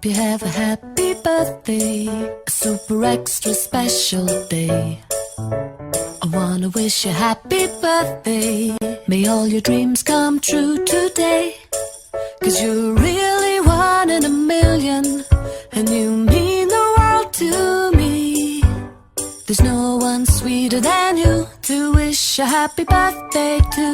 Hope you have a happy birthday, a super extra special day. I wanna wish you happy birthday. May all your dreams come true today. 'Cause you're really one in a million, and you mean the world to me. There's no one sweeter than you to wish a happy birthday to.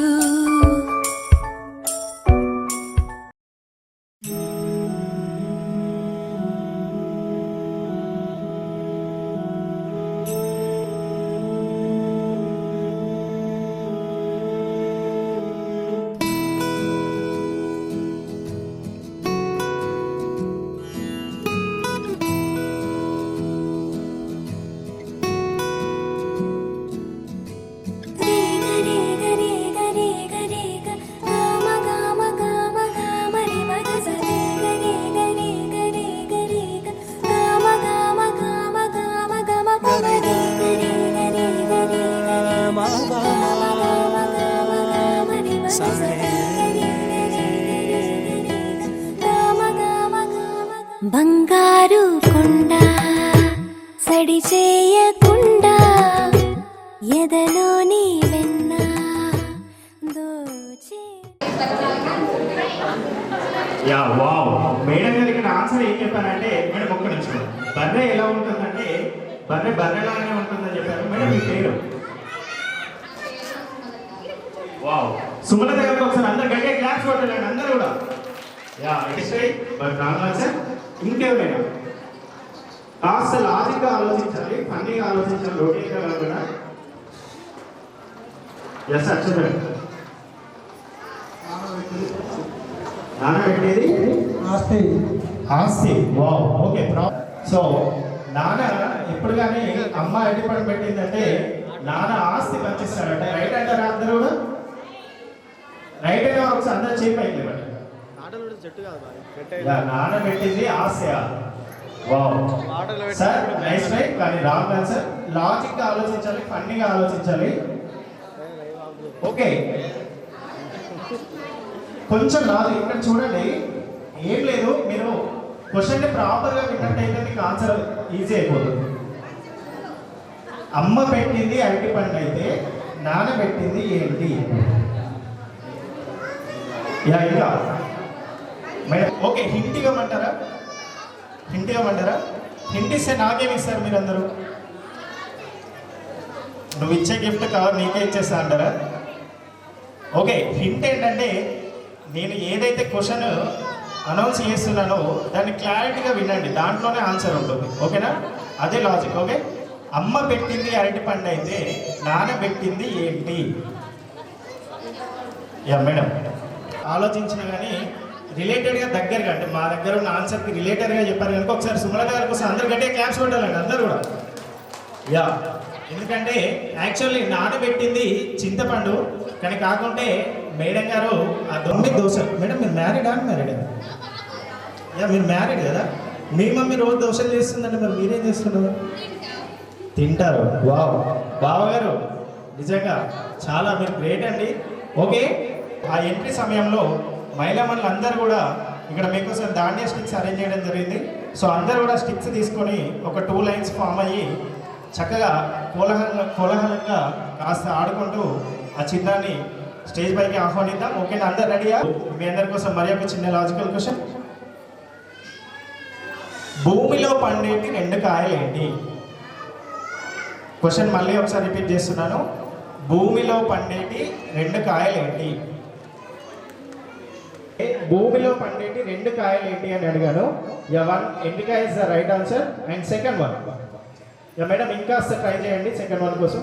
బంగారు కొండ సడి చేయకుండా ఎదలోని వెన్న దోచే. Yeah wow madam గారు ఇక్కడ answer ఏం చెప్పారంటే madam ఒక్క నిమిషం బర్రె ఎలా ఉంటుందంటే బర్రెలాగానే ఉంటుందని చెప్పారు మేడం మీ పేరు వావ్ సుమలత గారికి ఒకసారి అందరు గట్టిగా క్లాస్ కొట్టాలండి అందరూ కూడా yeah it's right but wrong answer ఇంకెవరైనా కాస్త లాజిక్గా ఆలోచించాలి ఫన్నీగా ఆలోచించాలి రొటీన్గా కాకుండా ఎస్ అక్షర నానబెట్టేది ఆస్తి ఆస్తి వావ్ ఓకే సో నాన్న ఎప్పుడు కానీ అమ్మ ఎటుపడి పెట్టిందంటే నాన్న ఆస్తి పంచిస్తాడంట రైట్ అంటారా అందరూ కూడా రైట్ అయినా ఒకసారి అందరూ చేపైంది నాన్న పెట్టింది ఆస్తి వావ్ సార్ నైస్ రైట్ కానీ రాంగ్ ఆన్సర్ లాజిక్గా ఆలోచించాలి ఫన్నీగా ఆలోచించాలి ఓకే కొంచెం లాజిక్ ఇక్కడ చూడండి ఏం లేదు మీరు క్వశ్చన్ని ప్రాపర్గా విన్నట్టయితే మీకు ఆన్సర్ ఈజీ అయిపోతుంది అమ్మ పెట్టింది అరటి పండు అయితే నాన్న పెట్టింది ఏంటి యా ఇంకా మేడం ఓకే హింట్ ఇవ్వమంటారా హింట్ ఇస్తే నాకేమి ఇస్తారు మీరు అందరూ నువ్వు ఇచ్చే గిఫ్ట్ కవర్ నీకే ఇచ్చేస్తా అంటారా ఓకే హింట్ ఏంటంటే నేను ఏదైతే క్వశ్చన్ అనౌన్స్ చేస్తున్నానో దాన్ని క్లారిటీగా వినండి దాంట్లోనే ఆన్సర్ ఉంటుంది ఓకేనా అదే లాజిక్ ఓకే అమ్మ పెట్టింది అరటి పండు అయితే నాన్న పెట్టింది ఏంటి యా మేడం ఆలోచించిన కానీ రిలేటెడ్గా దగ్గరగా అంటే మా దగ్గర ఉన్న ఆన్సర్కి రిలేటెడ్గా చెప్పారు కనుక ఒకసారి సుమలత గారి కోసం అందరు గట్టిగా క్లాప్స్ కొట్టాలండి అందరూ కూడా యా ఎందుకంటే యాక్చువల్లీ నానబెట్టింది చింతపండు కానీ కాకుంటే మేడం గారు ఆ దోశ మేడం మీరు మ్యారీడా యా మీరు మ్యారీడ్ కదా మీ మమ్మీ రోజు దోశలు చేస్తుందంటే మరి మీరేం చేస్తున్నారు తింటారు వావ్ బావగారు నిజంగా చాలా మీరు గ్రేట్ అండి ఓకే ఆ ఎంట్రీ సమయంలో మహిళా మండలి అందరూ కూడా ఇక్కడ మీకోసం ధాన్య స్టిక్స్ అరేంజ్ చేయడం జరిగింది సో అందరూ కూడా స్టిక్స్ తీసుకొని ఒక 2 లైన్స్ ఫామ్ అయ్యి చక్కగా కోలాహలంగా కాస్త ఆడుకుంటూ ఆ చిన్నాన్ని స్టేజ్ పైకి ఆహ్వానిద్దాం ఓకేనా అందరు రెడీయా మీ అందరి కోసం మరి ఒక చిన్న లాజికల్ క్వశ్చన్ భూమిలో పండేటి 2 కాయలు ఏంటి క్వశ్చన్ మళ్ళీ ఒకసారి రిపీట్ చేస్తున్నాను భూమిలో పండేటి 2 కాయలు ఏంటి భూమిలో పండేటి 2 కాయలు ఏంటి అని అడిగాను వన్ ఎండికాయ is the right answer and second one madam ఇంకా ట్రై చేయండి సెకండ్ వన్ కోసం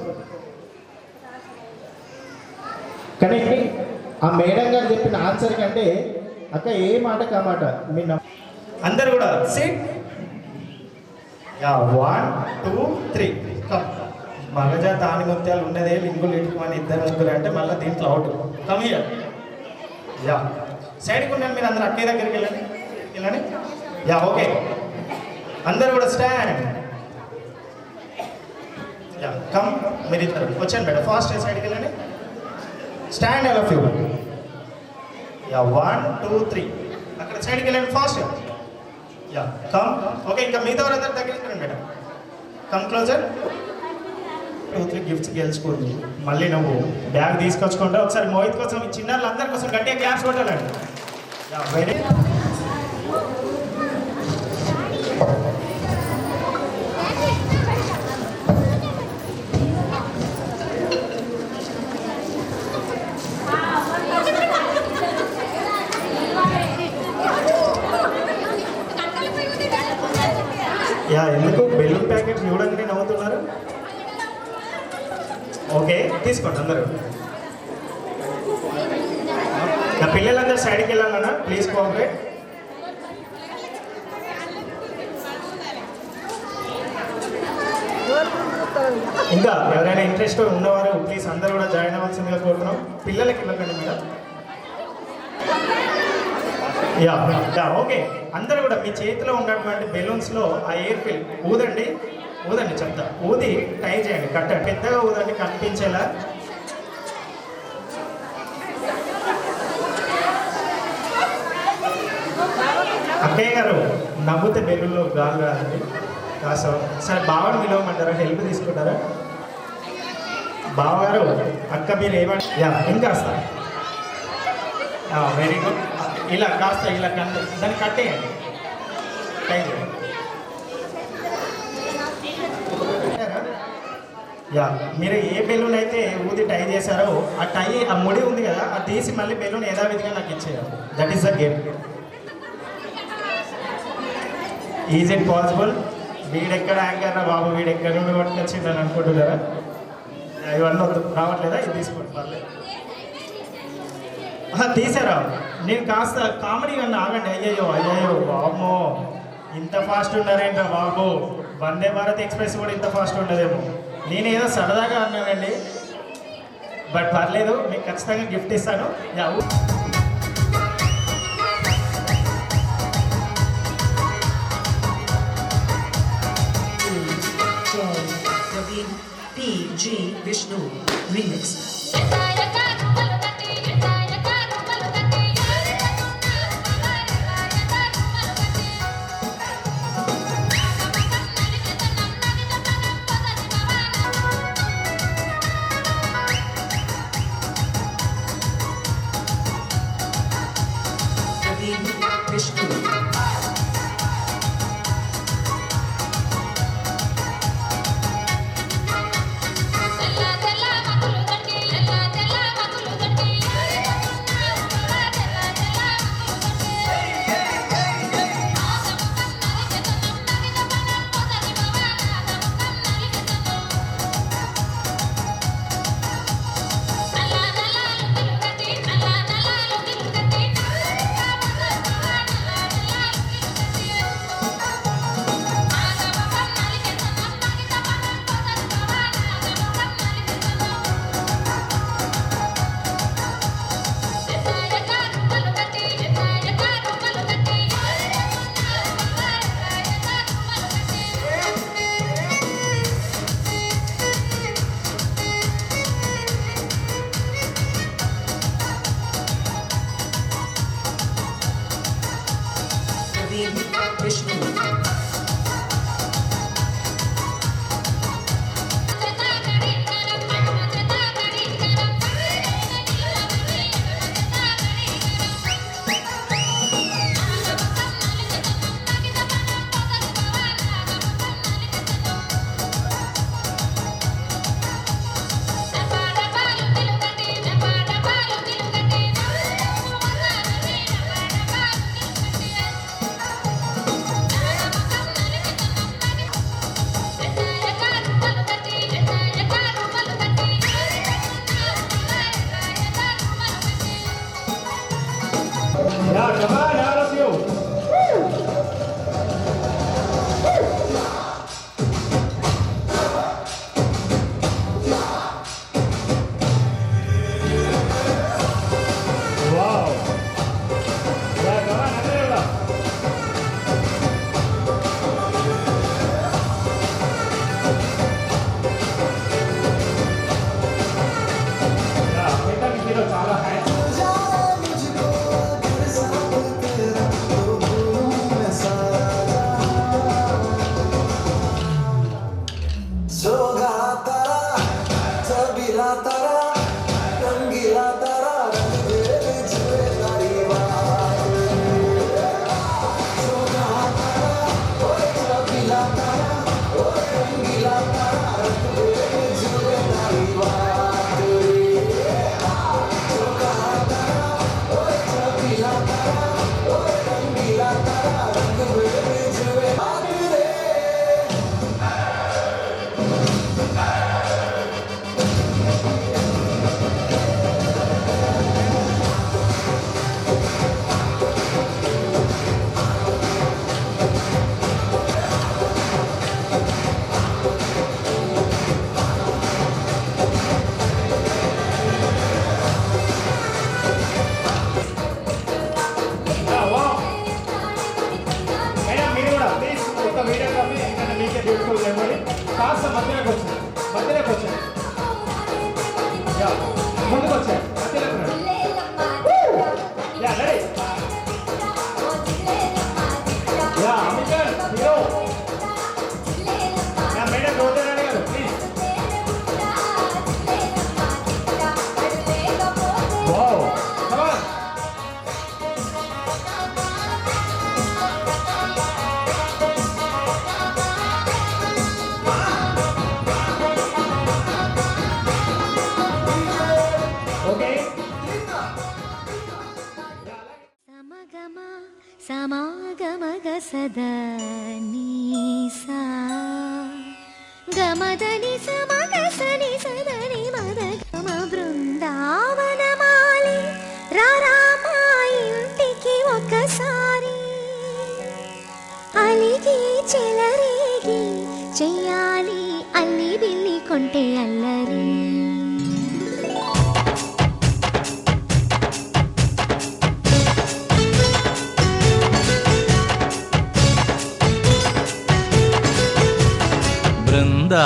కానీ ఆ మేడం గారు చెప్పిన ఆన్సర్ కంటే అక్క ఏ మాట కామాట మీ అందరు కూడా సిట్ యా 1 2 3 కమ్ మగజ తాని ముత్యాలు ఉన్నదే లింగులు ఇటుకుమని 2 ముగ్గురు అంటే మళ్ళీ దీంట్లో అవుట్ కమ్ హియర్ యా సైడ్కి ఉన్నాను మీరు అందరు అక్కే దగ్గరికి వెళ్ళండి యా ఓకే అందరు కూడా స్టాండ్ యా కమ్ మీరు ఇద్దరు వచ్చాను మేడం ఫాస్ట్ సైడ్కి వెళ్ళండి stand all of you yeah 1 2 3 అక్కడ సైడ్కి వెళ్ళండి ఫాస్ట్ యా కమ్. ఓకే, ఇంకా మిగతా వారందరూ దగ్గరికి రండి మేడం. Come closer. 2-3 గిఫ్ట్స్ గెలుచుకుంది. మళ్ళీ నువ్వు బ్యాగ్ తీసుకొచ్చుకుంటే ఒకసారి మోహిత్ కోసం, ఈ చిన్నారులందరి కోసం గట్టిగా క్లాప్స్ కొట్టాలండి. యా వెరీ యా ఎందుకు బెలూన్ ప్యాకెట్ చూడండి నవ్వుతున్నారు. ఓకే తీసుకోండి అందరూ. నా పిల్లలందరూ సైడ్కి వెళ్ళాలన్నా ప్లీజ్ కోఆపరేట్. ఇంకా ఎవరైనా ఇంట్రెస్ట్ ఉన్నవారు ప్లీజ్ అందరూ కూడా జాయిన్ అవ్వాల్సిందిగా కోరుతున్నాం. పిల్లలకి ఇవ్వకండి మేడం. యా యా ఓకే, అందరూ కూడా మీ చేతిలో ఉన్నటువంటి బెలూన్స్లో ఆ ఎయిర్ ఫిల్ ఊదండి. ఊదండి చెప్తా, ఊది టై చేయండి, కట్టండి, పెద్దగా ఊదండి కనిపించేలా. అక్కయ్య గారు నవ్వుతే బెలూన్లో గాలి రాదండి కాస్త. సరే బావని విలువమంటారా, హెల్ప్ తీసుకుంటారా? బావగారు అక్క మీరు ఏమంటారు? యా ఇంకాస్త వెరీ గుడ్. ఇలా కాస్త ఇలా దాన్ని కట్టేయండి, టై చేయండి. యా మీరు ఏ బెలూన్ అయితే ఊది టై చేశారో ఆ టై, ఆ ముడి ఉంది కదా, అది తీసి మళ్ళీ బెలూన్ యథావిధిగా నాకు ఇచ్చేయాలి. That is the game. Is it possible? వీడెక్కడ యాంకర్ రా బాబు, వీడెక్కడ నుండి పట్టుకొచ్చిండు అని అనుకుంటున్నారా? ఇవన్నీ వద్దు, రావట్లేదా? ఇది తీసుకోండి పర్లేదు. తీసారా? నేను కాస్త కామెడీ అన్న ఆగండి. అయ్యయ్యో అయ్యయ్యో బాబో, ఇంత ఫాస్ట్ ఉన్నారేంట్రా బాబు. వందే భారత్ ఎక్స్ప్రెస్ కూడా ఇంత ఫాస్ట్ ఉండదేమో. నేనేదో సరదాగా అన్నానండి, బట్ పర్లేదు, మీకు ఖచ్చితంగా గిఫ్ట్ ఇస్తాను. Yeah PG Vishnu remix. Vishnu. Vishnu. కాస్త మధ్యలోకి వచ్చాయి, మధ్యలోకి వచ్చాయి. యా, ముందుకు వచ్చాయి, మధ్యలోకి రండి. Yeah, ready. యా, అమికర్, హీరో. యా, మేడం గోదారాణి గారు, please. Wow, come on. Okay. సమగమ సమాగమగ సదనీసా గమదని సమగ సని సదని మదగమ బృందావనమాలి రారామా ఇంటికి ఒకసారి అలిగి చెలరేగి చెయ్యాలి అల్లి బిల్లి కొంటే అల్లరి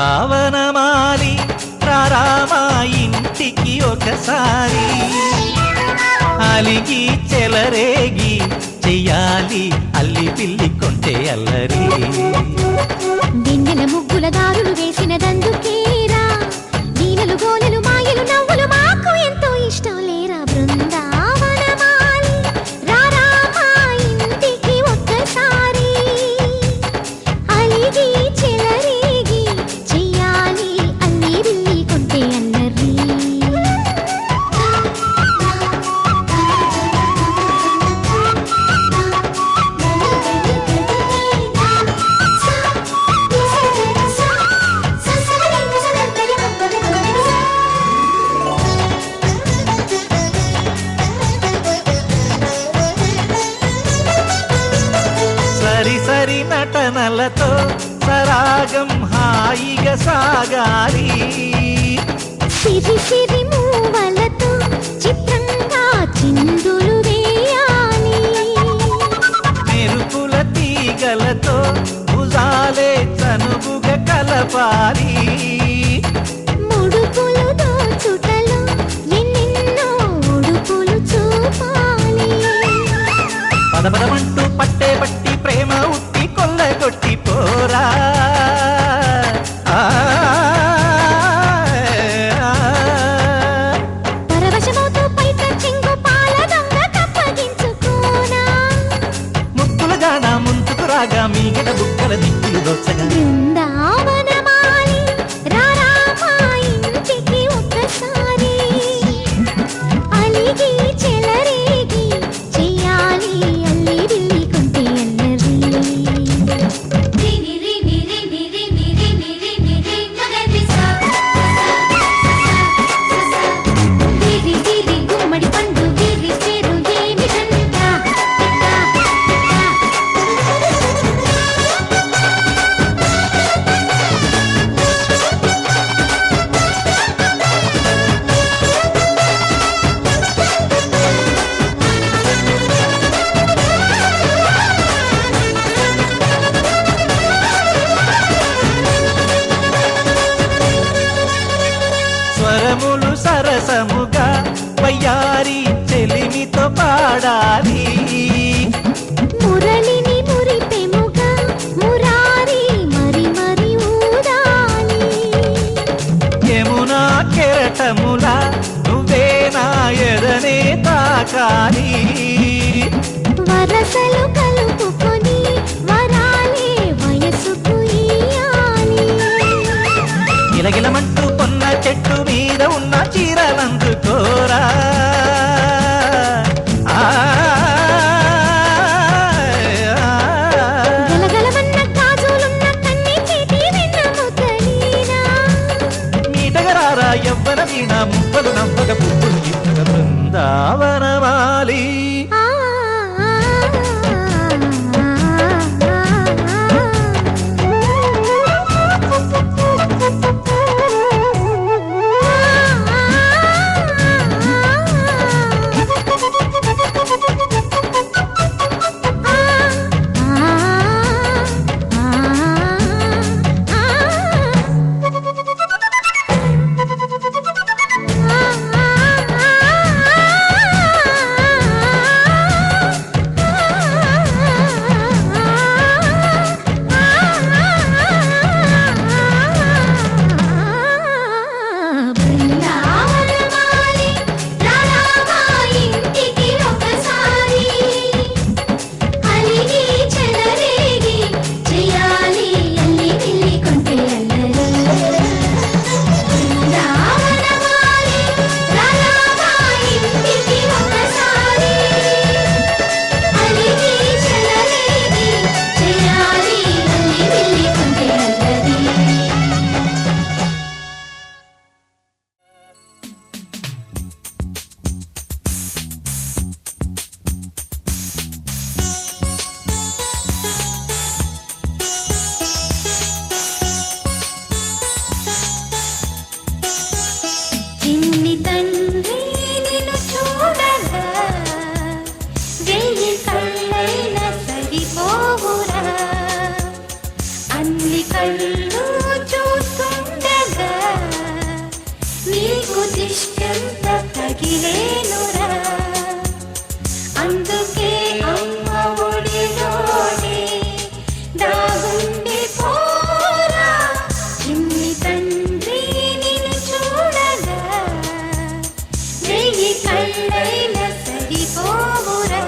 బృందావనమాలి రారామా ఇంటికి ఒకసారి అలిగి చెలరేగి చెయ్యాలి అల్లి పిల్లి కొంటే అల్లరి దిన్నెల ముగ్గుల దారులు వేసిన దందుకేరా నీలలు గోలెలు మాయలు నవ్వులు మాకు ఎంతో ఇష్టం లేరా బృందావనమాలి రారామా ఇంటికి ఒక్కసారి అలిగి చెలరేగి చెయ్యాలి అల్లి బిల్లి కొంటే అల్లరి సరి సరి నటనలతో సరాగం హాయిగా సాగాలి సిరి సిరి మూవలతో చిత్రంగా చిందులు వేయాలి మెరుపుల తీగలతో భుజాలే చనువుగా కలపాలి ముడుపులు దోచుటలో ఎన్నెన్నో ఉడుపులు చూపాలి పదపదమంటూ పట్టే పట్టి ప్రేమ ఉట్టి కొల్లగొట్టి పోరా పరవశమవుతూ పైట చెంగు పాల దొంగ కప్పగించుకోనా ముక్కుల జాన ముందుకు రాగా మీగడ బుక్కల దిక్కులు దోచగా బృందావనమాలి రారామా ఇంటికి ఒక్కసారి అలిగి చెలరేగి చెయ్యాలి అల్లి బిల్లి కొంటే అల్లరి గుమ్మడి పండు వీరి పేరు ఏమిటంట స్వరములు సరసముగా వయ్యారి చెలిమితో పాడాలి మురళిని మురిపెముగా మురారి మరి మరి ఊదాలి యమునా కెరటముల నువ్వే నా ఎదనే తాకాలి వరసలు కలుపుకొని వరాలే వయసుకు ఇయ్యాలి గిలగిలమంటూ పొన్న చెట్టు మీద ఉన్న చీరలందుకోరా గలగలమన్న కాజులున్న కన్ని చేతి వెన్న ముద్దలీనా మీటగరారా ఎవ్వర వీణ మువ్వలు నవ్వక పువ్వులు ఇవ్వక బృందావనమాలి ఆ అన్ని కళ్ళు చూస్తుండగా నీకు దిష్టంత తగిలేనురా అందుకే అమ్మ ఒడిలోనే దాగుండి పోరా చిన్ని తండ్రి నిన్ను చూడగా వెయ్యి కళ్ళైన సరిపోవురా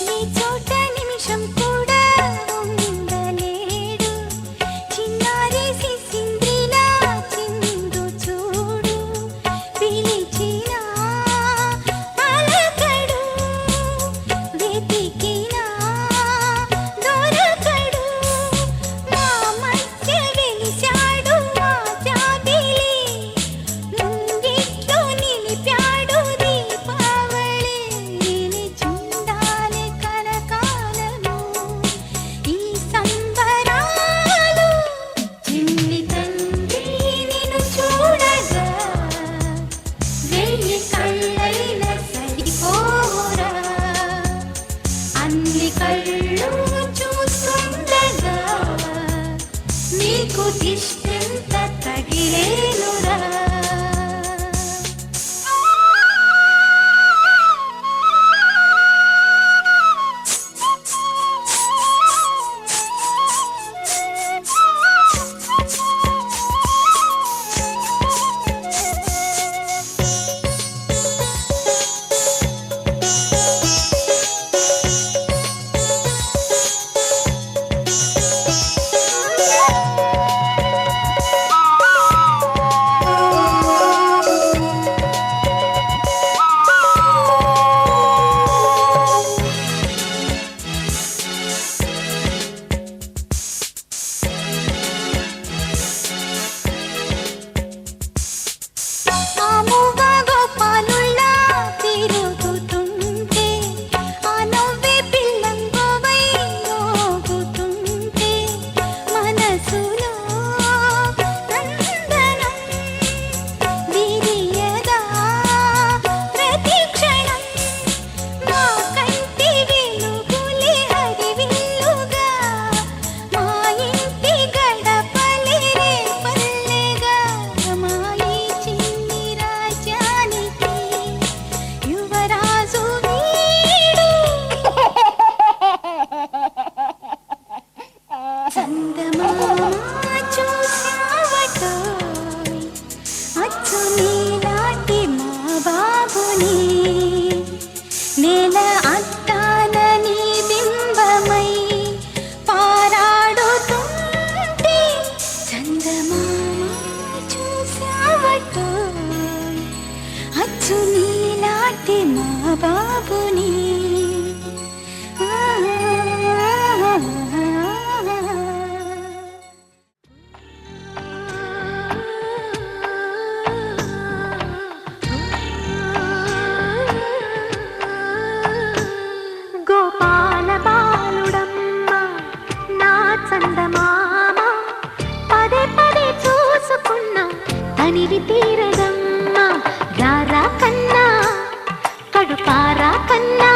నీ చోట నిమిషం కూడా ఉండలేడు చిన్నారి సిసింద్రిలా చిందు చూడు పిలిచినా పలకడు వెతికినా దొరకడు మా మధ్య వెలిశాడు మా జాబిలి ముంగిట్లో నిలిపాడు దీపావళి నిలిచుండాలి కలకాలము ఈ సంబరాలు చిన్ని తండ్రి నిన్ను చూడగా వెయ్యి కళ్ళైన సరిపోరా అన్ని కళ్ళు చూస్తుండగా నీకు దిష్టంత తగిలేనురా ఆముగా గోపాలుల్లా తిరుగుతుంటే ఆ నవ్వే పిల్లంగోవై మోగుతుంటే మనసులో నందనం విరియగా ప్రతి క్షణం మా కంటి వెలుగులే హరివిల్లుగా మా ఇంటి గడపలే రేపల్లెగా మా ఈ చిన్ని రాజ్యానికి యువరాజు వీడు చందమామ చూశావటోయ్ అచ్చు నీలాంటి మా బాబుని నేల అద్దాల నీ బింబమై పారాడుతుంటే చందమామ చూశావటోయ్ అచ్చు నీలాంటి మా బాబుని గోపాల బాలుడమ్మ నా చందమామ పదే పదే చూసుకున్నా తనివి తీరదమ్మ రారా కన్నా కడుపారా కన్నా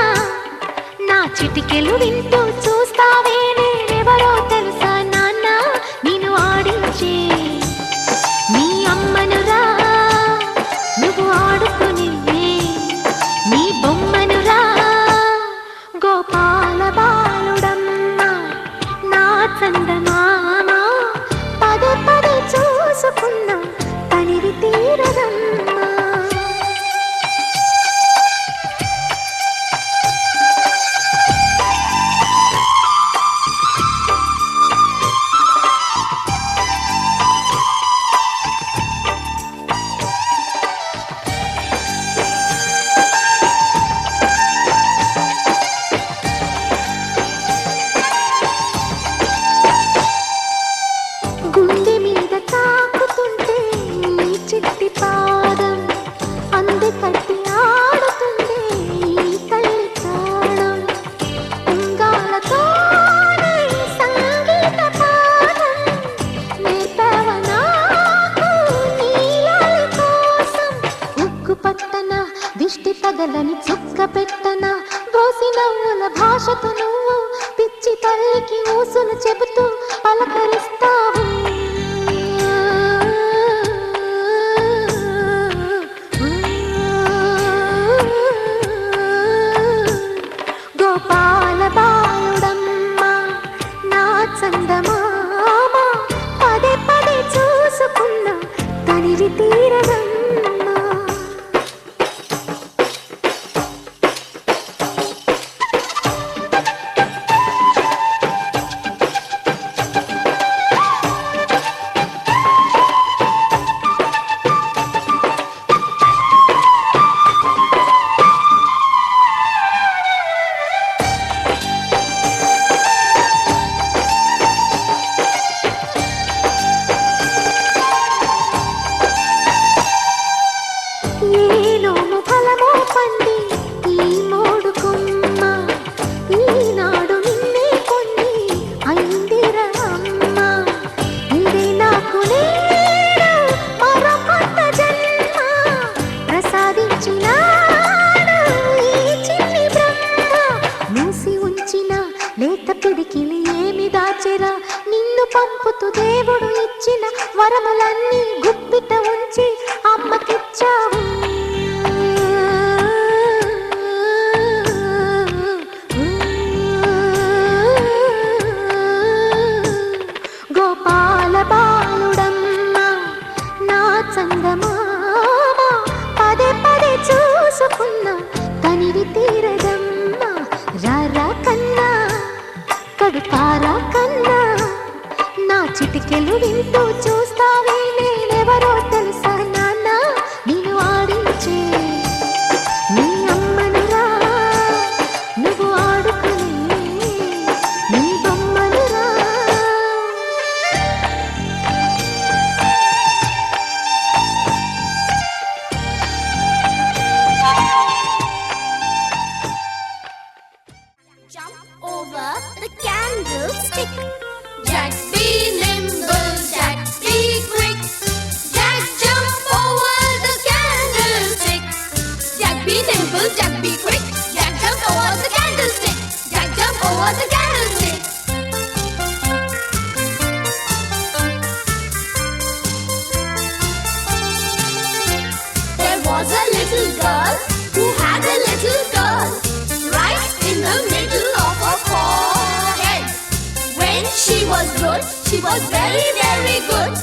నా చిటికెలు వింటూ చూస్తావే నేనెవరో తెలుసా నాన్న నేను ఆడించే నీ అమ్మనురా నువ్వు ఆడుకునే నీ బొమ్మనురా గోపాల బాలుడమ్మ నా చందమామ పదే పదే చూసుకున్నా తనివి తీరదమ్మా కనబడని చుక్క పెట్టన బోసి నవ్వుల భాషతో నువ్వు పిచ్చి తల్లికి ఊసులు చెబుతూ పలకరిస్తావు గోపాల బాలుడమ్మ నా చందమామ పదే పదే చూసుకున్నా తనివి తీరదమ్మా ఏలోము ఫలమో పండి ఈ మోడు కొమ్మ ఈనాడు నిన్నే కొన్ని అయిందిరా అమ్మ ఇదే నాకు నేడు మరో కొత్త జన్మ ప్రసాదించినాడు ఈ చిన్ని బ్రహ్మ మూసి ఉంచిన లేత పిడికిలి ఏమి దాచెరా నిన్ను పంపుతూ దేవుడు ఇచ్చిన వరములన్నీ గుప్పిట ఉంచి అమ్మకిచ్చావు గోపాల బాలుడమ్మ నా చందమామ పదే పదే చూసుకున్నా తనివి తీరదమ్మా రారా కన్నా కడుపారా కన్నా నా చిటికెలు వింటూ చూస్తావే నేనెవరో తెలుసా నాన్న నేను ఆడించే నీ అమ్మనురా నువ్వు ఆడుకునే నీ బొమ్మనురా Jump over the candlestick. Jack be nimble, Jack be quick. Jack jump over the candlestick. Jack be nimble, Jack be quick. Jack jump over the candlestick. Jack jump over the candlestick. There was a little girl who had a little girl right in the middle of her forehead. When she was good, she was very, very good.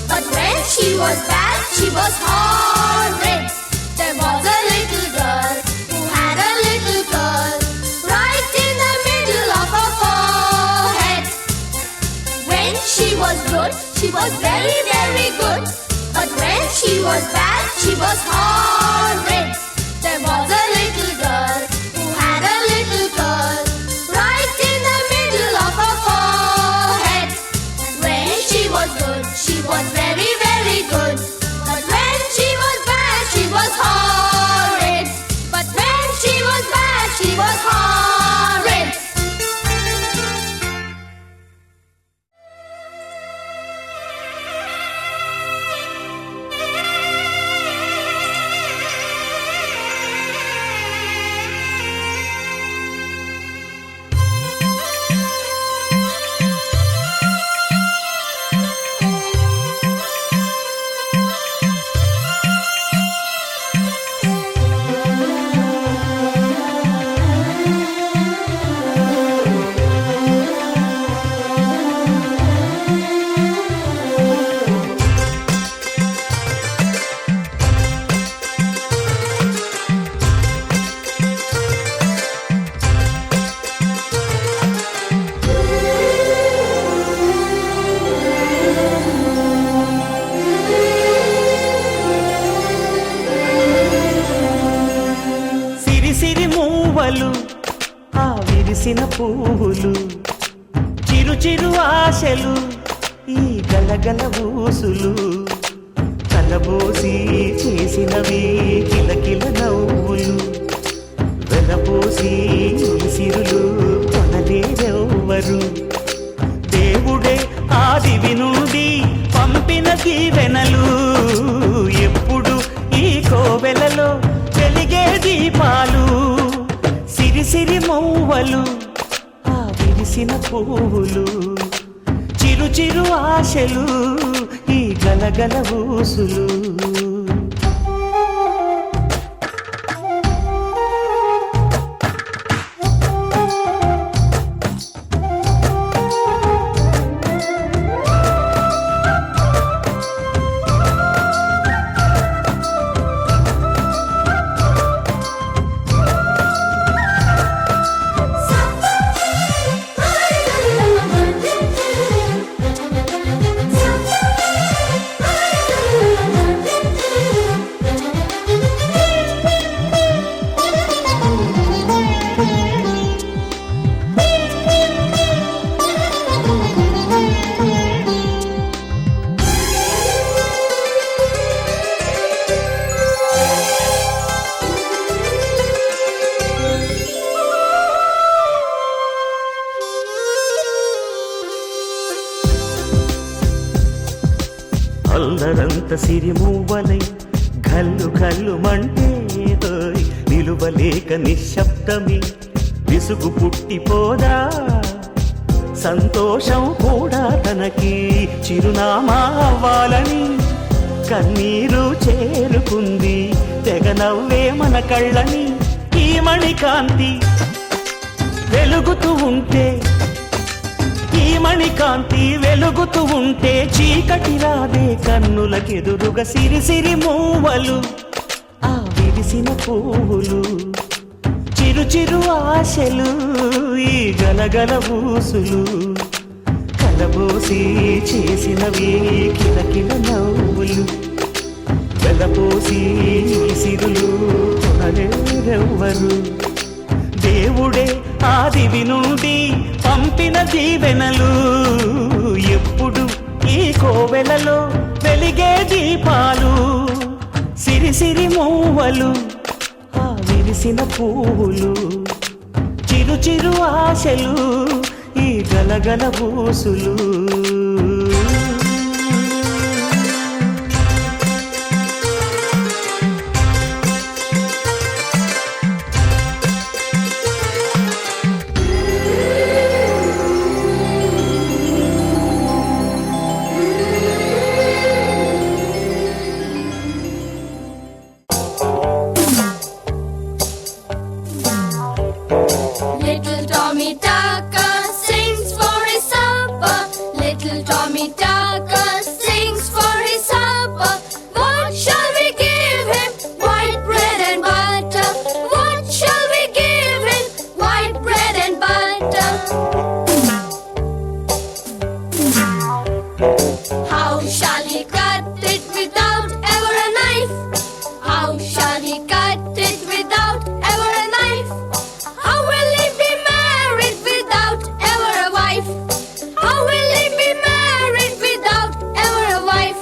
But when she was bad, she was horrid. There was a little girl who had a little girl right in the middle of her forehead. When she was good, she was very, very good. But when she was bad, she was horrid. There was a little girl who had a little girl right in the middle of her forehead. When she was good, she was very, very good. But when she was bad, she was horrid. But when she was bad, she was horrid. పువ్వులు ఆ విరిసిన పువ్వులు చిరు చిరు ఆశలు ఈ గలగల ఊసులు కలబోసి చేసినవి కిలకిల నవ్వులు వెలపోసి సిరులు కొనలేరెవ్వరు దేవుడే ఆదివి నుండి పంపిన దీవెనలు ఎప్పుడు ఈ కోవెలలో వెలిగే దీపాలు మూవలు ఆ విరిసిన పువ్వులు చిరు చిరు ఆశలు ఈ గలగల ఊసులు అల్లరంత సిరిమూవలై గల్లు గల్లు మంటే నిలువలేక నిశ్శబ్దమి విసుగు పుట్టిపోదా సంతోషం కూడా తనకి చిరునామా అవ్వాలని కన్నీరు చేరుకుంది తెగ నవ్వే మన కళ్ళని ఈ మణికాంతి వెలుగుతూ ఉంటే ఈ మణికాంతి వెలుగుతూ ఉంటే చీకటి రాదే కన్నులకెదురుగా సిరి సిరి మూవలు ఆ విరిసిన పువ్వులు చిరు చిరు ఆశలు ఈ గలగల ఊసులు కలబోసి చేసినవి కిలకిల నవ్వులు వెలపోసి సిరులు కొనలేరెవ్వరు దేవుడే ఆదివి నుండి పంపిన దీవెనలు ఎప్పుడు ఈ కోవెలలో వెలిగే దీపాలు సిరి సిరి మూవలు ఆ విరిసిన పువ్వులు చిరు చిరు ఆశలు ఈ గలగల ఊసులు Little Tommy Tucker sings for his supper. Little Tommy Tucker sings for his supper. What shall we give him? White bread and butter. What shall we give him? White bread and butter. How shall he cut it without ever a knife? How shall he cut it without ever a knife? How will he be married without ever a wife? How will he be married without ever a wife?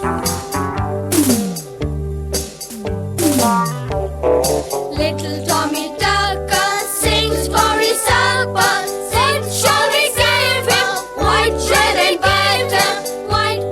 Little Tommy Tucker sings for his supper. What shall we give him? White bread and butter. White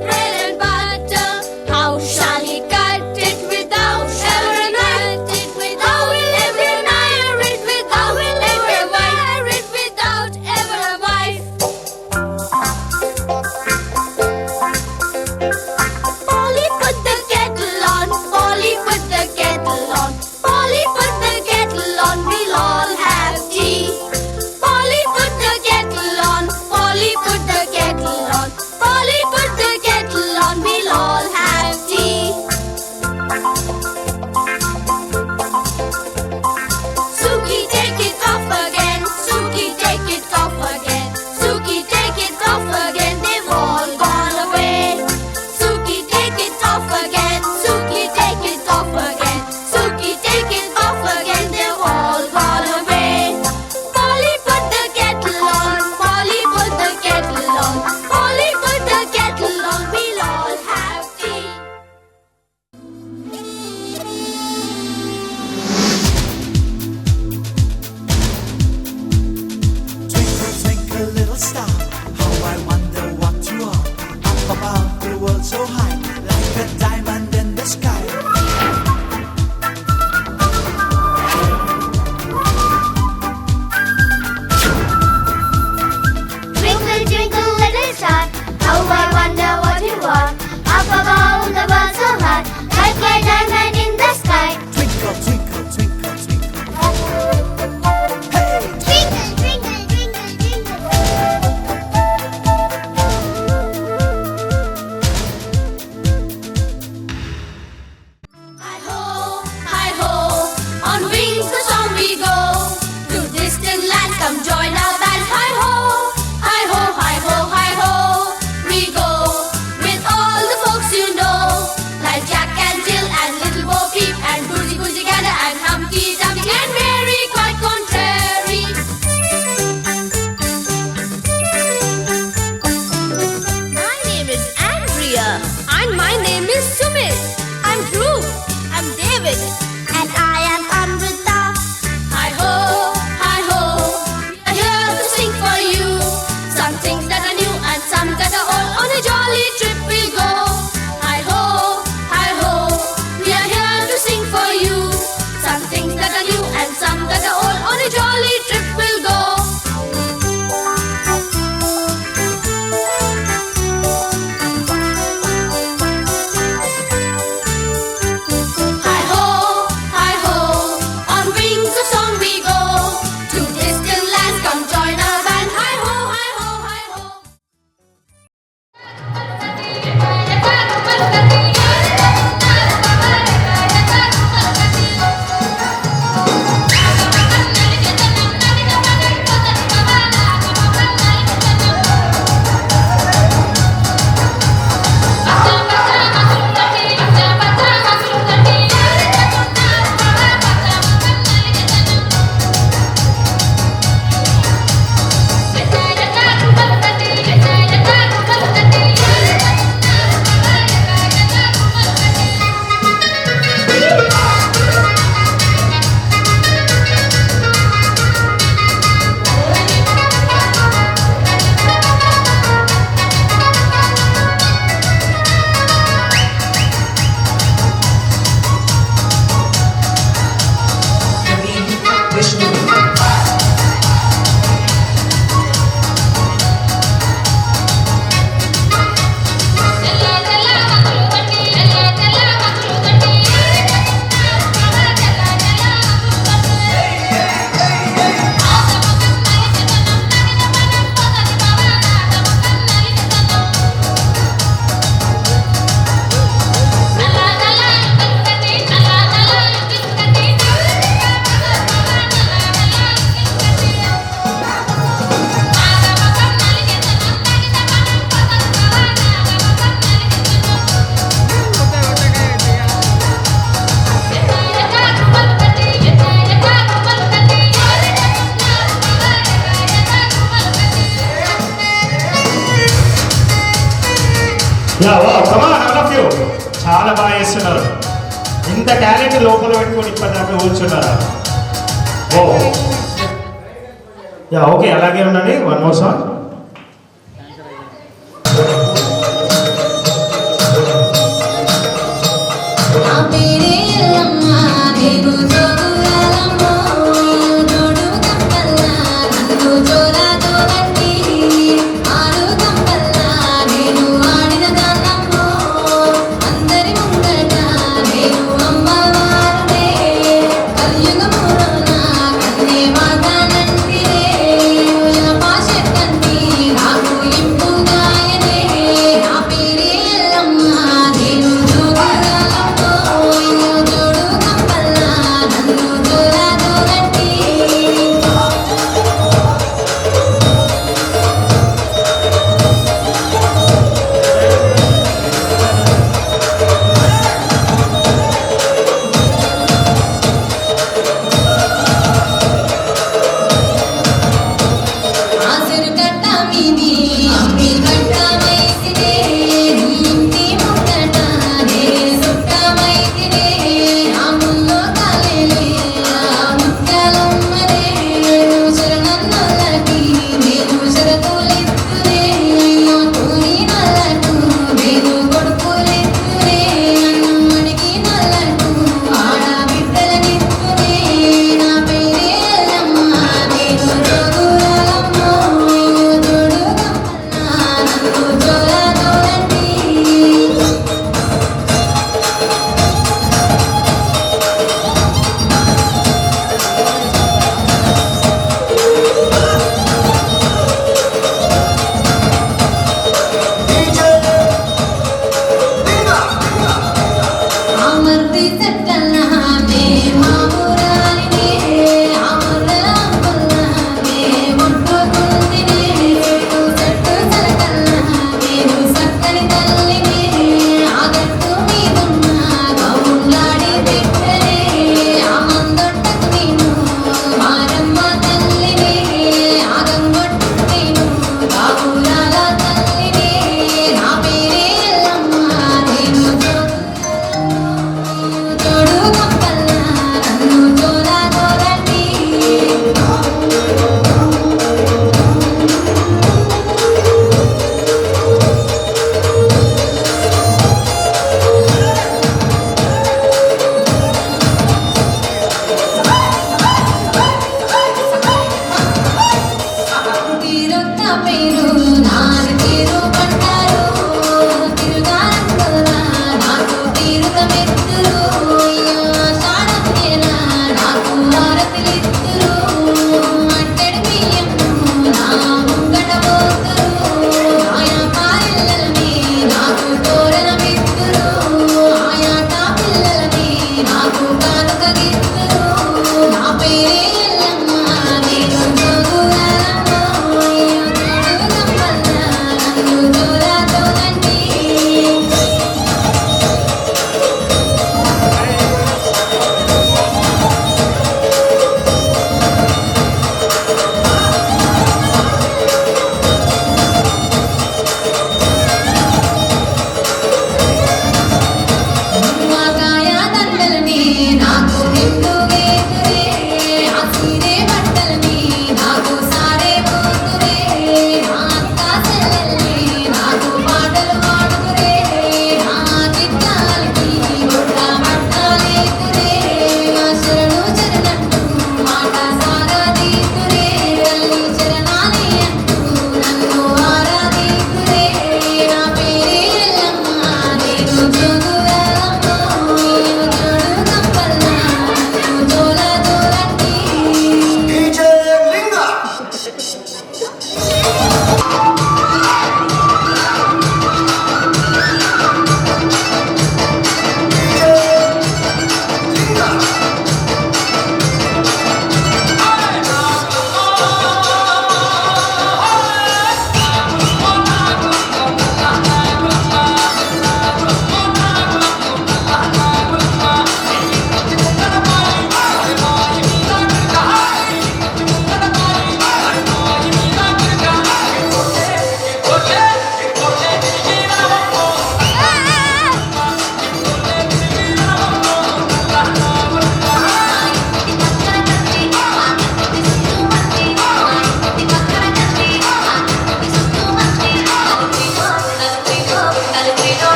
yeah wow come on all of you చాలా బాగా చేస్తున్నారు. ఇంత talent లోపల పెట్టుకొని ఇప్పటిదాకా కూర్చున్నారా? ఓ yeah okay అలాగే ఉండండి. One more song. కలియుగమున కన్నే మాతానంటిరే, పాశ కంటి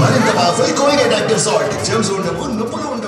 మరింత powerful Colgate active salt germs ఉండవు, నొప్పులు ఉండవు.